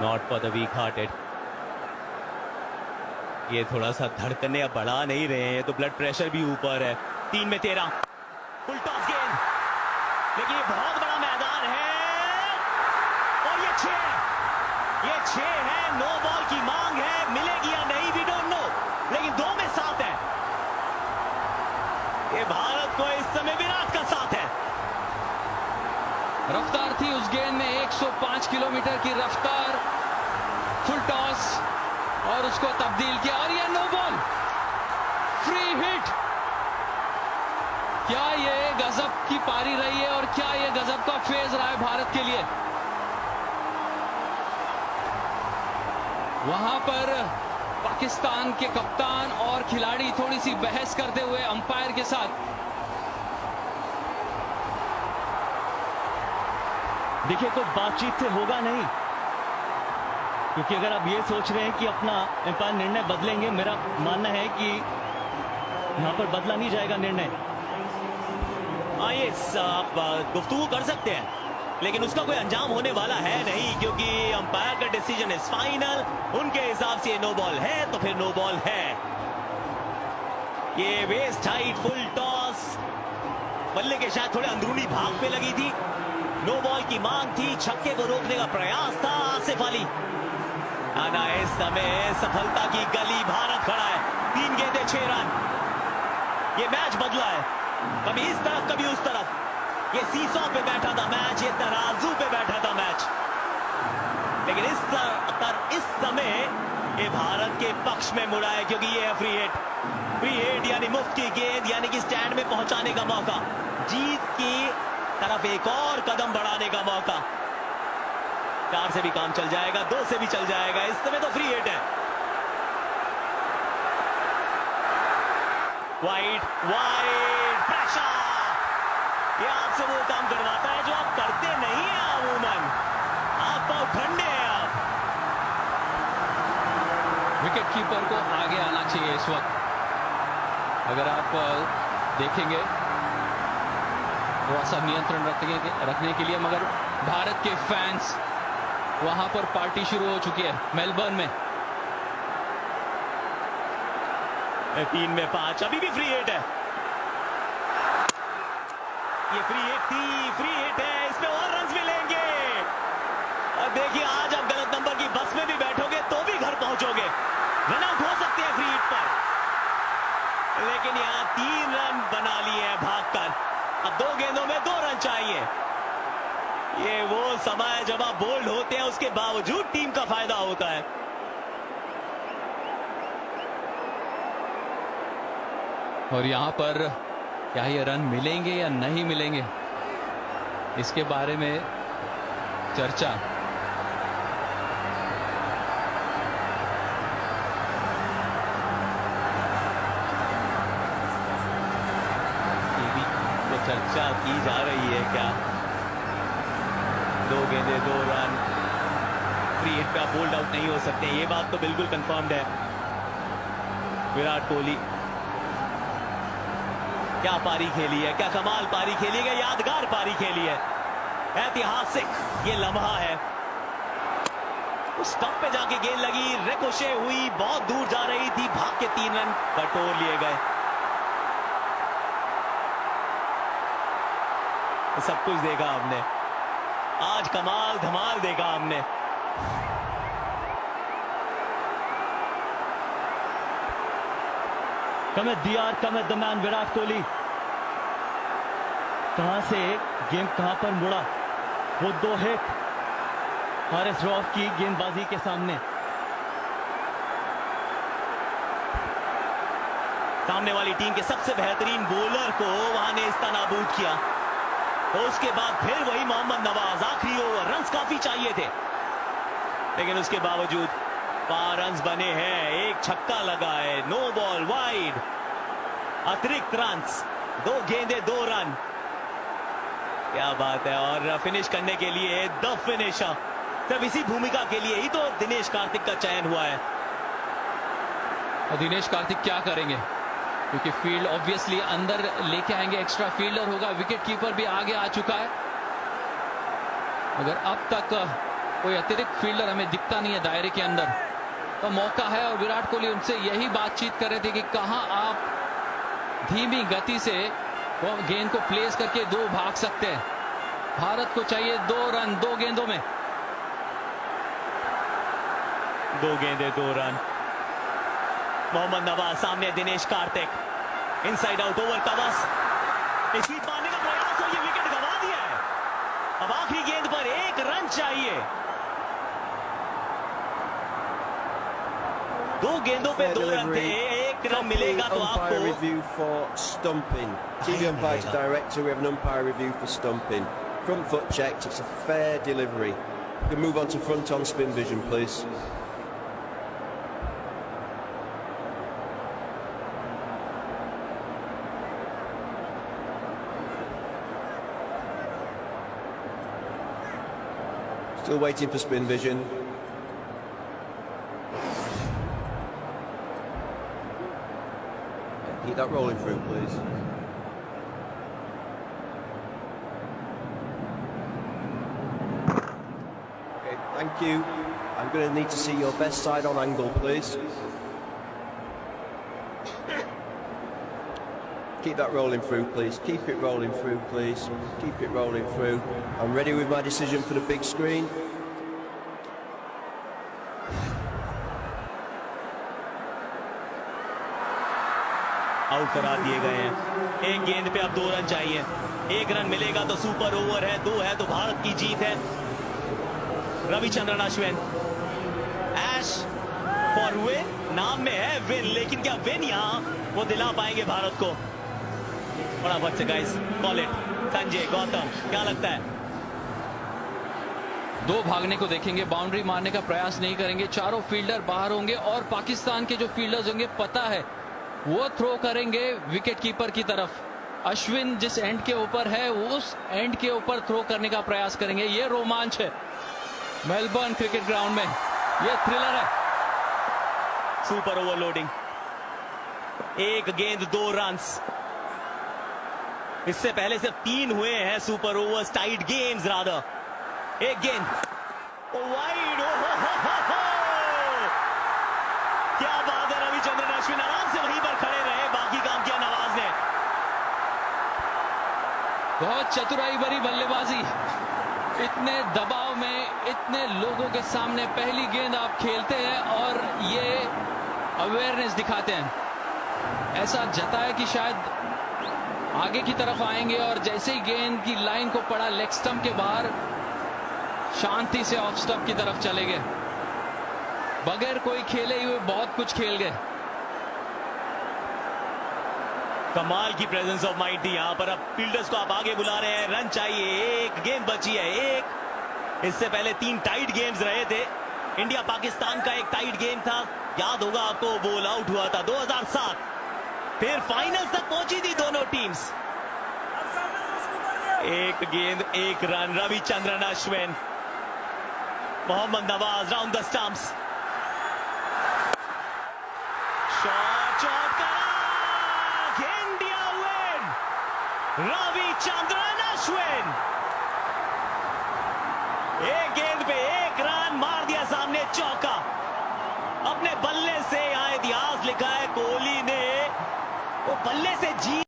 Not for the week hearted. ये थोड़ा सा धड़कने अब बढ़ा नहीं रहे हैं, तो ब्लड प्रेशर भी ऊपर है। 3 में 13 फुल टॉस गेंद, लेकिन ये बहुत बड़ा मैदान है और ये 6 है। नो बॉल की मांग है, मिलेगी या नहीं वी डोंट नो, लेकिन 2 में 7 है। ये भारत को इस समय विराट का साथ है। रफ्तार थी उस गेंद में, 105 किलोमीटर की रफ्तार, फुल टॉस और उसको तब्दील किया और ये नो बॉल, फ्री हिट। क्या ये गजब की पारी रही है और क्या ये गजब का फेज रहा है भारत के लिए। वहां पर पाकिस्तान के कप्तान और खिलाड़ी थोड़ी सी बहस करते हुए अंपायर के साथ। देखिए, कोई बातचीत से होगा नहीं, क्योंकि अगर आप ये सोच रहे हैं कि अपना अंपायर निर्णय बदलेंगे, मेरा मानना है कि यहां पर बदला नहीं जाएगा निर्णय। ये आप गुफ्तगू कर सकते हैं, लेकिन उसका कोई अंजाम होने वाला है नहीं, क्योंकि अंपायर का डिसीजन इज फाइनल। उनके हिसाब से नो बॉल है तो फिर नो बॉल है। ये वेस्ट हाइट फुल टॉस बल्ले के शायद थोड़े अंदरूनी भाग पे लगी थी। नो बॉल की मांग थी, छक्के को रोकने का प्रयास था आसिफ अली। आना इस समय सफलता की गली, भारत खड़ा है। 3 गेंदें 6 रन। ये मैच बदला है, कभी इस तरफ कभी उस तरफ। ये सीसॉ पे बैठा था मैच, ये तराजू पे बैठा था मैच, लेकिन इस समय ये भारत के पक्ष में मुड़ा है, क्योंकि ये है फ्री हिट। फ्री हिट यानी मुफ्त की गेंद, यानी कि स्टैंड में पहुंचाने का मौका, जीत की तरफ एक और कदम बढ़ाने का मौका। 4 से भी काम चल जाएगा, 2 से भी चल जाएगा, इस समय तो फ्री हिट है। वाइड प्रेशर, ये आपसे वो काम करवाता है जो आप करते नहीं हैं अमूमन। आप बहुत ठंडे हैं। आप विकेट कीपर को आगे आना चाहिए इस वक्त। अगर आप देखेंगे थोड़ा सा नियंत्रण रखने के लिए, मगर भारत के फैंस वहां पर पार्टी शुरू हो चुकी है मेलबर्न में। 3 में 5, अभी भी फ्री हिट है। ये फ्री हिट थी, फ्री हिट है, इसमें और रन मिलेंगे। और देखिए, आज आप गलत नंबर की बस में भी बैठोगे तो भी घर पहुंचोगे। रन आउट हो सकते हैं फ्री हिट पर, लेकिन यहां 3 रन बना लिए हैं भागकर। अब 2 गेंदों में 2 रन चाहिए। ये वो समय है जब आप बोल्ड होते हैं, उसके बावजूद टीम का फायदा होता है। और यहां पर क्या ये रन मिलेंगे या नहीं मिलेंगे, इसके बारे में चर्चा। तो चर्चा की जा रही है क्या? 2 गेंदें 2 रन, फ्री हिट पे आप बोल्ड आउट नहीं हो सकते, ये बात तो बिल्कुल कंफर्म्ड है। विराट कोहली क्या पारी खेली है, क्या कमाल पारी खेली है, यादगार पारी खेली है, ऐतिहासिक ये लम्हा है। उस स्टंप पे जाके गेंद लगी, रिकोशे हुई, बहुत दूर जा रही थी, भाग के 3 रन बटोर लिए गए। सब कुछ देखा हमने आज, कमाल धमाल देखा हमने। Cometh the hour, cometh the man, Virat Kohli. कहां से गेम कहां पर मुड़ा, वो 2 हिट हारिस रऊफ की गेंदबाजी के सामने। सामने वाली टीम के सबसे बेहतरीन बॉलर को वहां ने इस्तानाबूद किया। और उसके बाद फिर वही मोहम्मद नवाज, आखिरी ओवर, रन्स काफी चाहिए थे, लेकिन उसके बावजूद 5 रन्स बने हैं, 1 छक्का लगा है, नो बॉल, वाइड, अतिरिक्त रन्स, 2 गेंदें 2 रन। क्या बात है। और फिनिश करने के लिए द फिनिशर, सिर्फ इसी भूमिका के लिए ही तो दिनेश कार्तिक का चयन हुआ है। और दिनेश कार्तिक क्या करेंगे, क्योंकि फील्ड ऑब्वियसली अंदर लेके आएंगे, एक्स्ट्रा फील्डर होगा, विकेट कीपर भी आगे आ चुका है। मगर अब तक कोई अतिरिक्त फील्डर हमें दिखता नहीं है दायरे के अंदर, तो मौका है। और विराट कोहली उनसे यही बातचीत कर रहे थे कि कहां आप धीमी गति से वो गेंद को प्लेस करके 2 भाग सकते हैं। भारत को चाहिए 2 रन 2 गेंदों में। 2 गेंदे 2 रन। मोहम्मद नवाज सामने Dinesh Karthik, inside out over covers, एक स्वीप मारने का प्रयास और ये विकेट गंवा दिया है। अब आखिरी गेंद पर 1 रन चाहिए। 2 गेंदों पे 2 रन थे, 1 रन मिलेगा तो Umpire आपको। review for stumping. TV umpire to director, we have an umpire review for stumping. Front foot checked, it's a fair delivery. We can move on to front on spin vision, please. Still waiting for spin vision. Keep that rolling through, please. Okay, thank you. I'm going to need to see your best side on angle, please. Keep that rolling through, please. Keep it rolling through, please. Keep it rolling through. I'm ready with my decision for the big screen. Out करा दिए गए हैं। 1 गेंद पे अब 2 run चाहिए। 1 run मिलेगा तो सुपर ओवर है, 2 है तो भारत की जीत है। रविचंद्रन अश्विन, ऐश फॉर विन, नाम में है विन, लेकिन क्या विन यहां वो दिला पाएंगे भारत को? फटाफट से guys call it. Sanjay Gautam, क्या लगता है? 2 भागने को देखेंगे, बाउंड्री मारने का प्रयास नहीं करेंगे। चारों फील्डर बाहर होंगे और पाकिस्तान के जो फील्डर्स होंगे पता है वो थ्रो करेंगे विकेट कीपर की तरफ। अश्विन जिस एंड के ऊपर है उस एंड के ऊपर थ्रो करने का प्रयास करेंगे। ये रोमांच है मेलबर्न क्रिकेट ग्राउंड में, ये थ्रिलर है। सुपर ओवरलोडिंग, 1 गेंद 2 रन। इससे पहले सिर्फ 3 हुए हैं super overs, tied games rather. 1 गेंद वाइड, क्या बात है। रविचंद्रन अश्विन आराम से वहीं पर खड़े रहे, बाकी काम किया नवाज ने। बहुत चतुराई भरी बल्लेबाजी, इतने दबाव में इतने लोगों के सामने पहली गेंद आप खेलते हैं और ये अवेयरनेस दिखाते हैं। ऐसा जताया कि शायद आगे की तरफ आएंगे और जैसे ही गेंद की लाइन को पड़ा लेग स्टंप के बाहर, शांति से ऑफ स्टंप की तरफ चले गए। बगैर कोई खेले हुए बहुत कुछ खेल गए। कमाल की प्रेजेंस ऑफ माइंड थी यहां पर। अब फील्डर्स को आप आगे बुला रहे हैं, रन चाहिए। 1 गेंद बची है, 1। इससे पहले 3 टाइट गेम्स रहे थे। इंडिया पाकिस्तान का एक टाइट गेम था, याद होगा आपको, बॉल आउट हुआ था 2007। फिर फाइनल्स तक पहुंची थी दोनों टीम्स। 1 गेंद 1 run. Ravichandran Ashwin, Mohammad Nawaz round the stumps, shot करा, इंडिया विन। रविचंद्रन अश्विन 1 गेंद पे 1 रन, मार दिया सामने चौका। अपने बल्ले से यहां इतिहास लिखा है कोहली ने, वो बल्ले से जीत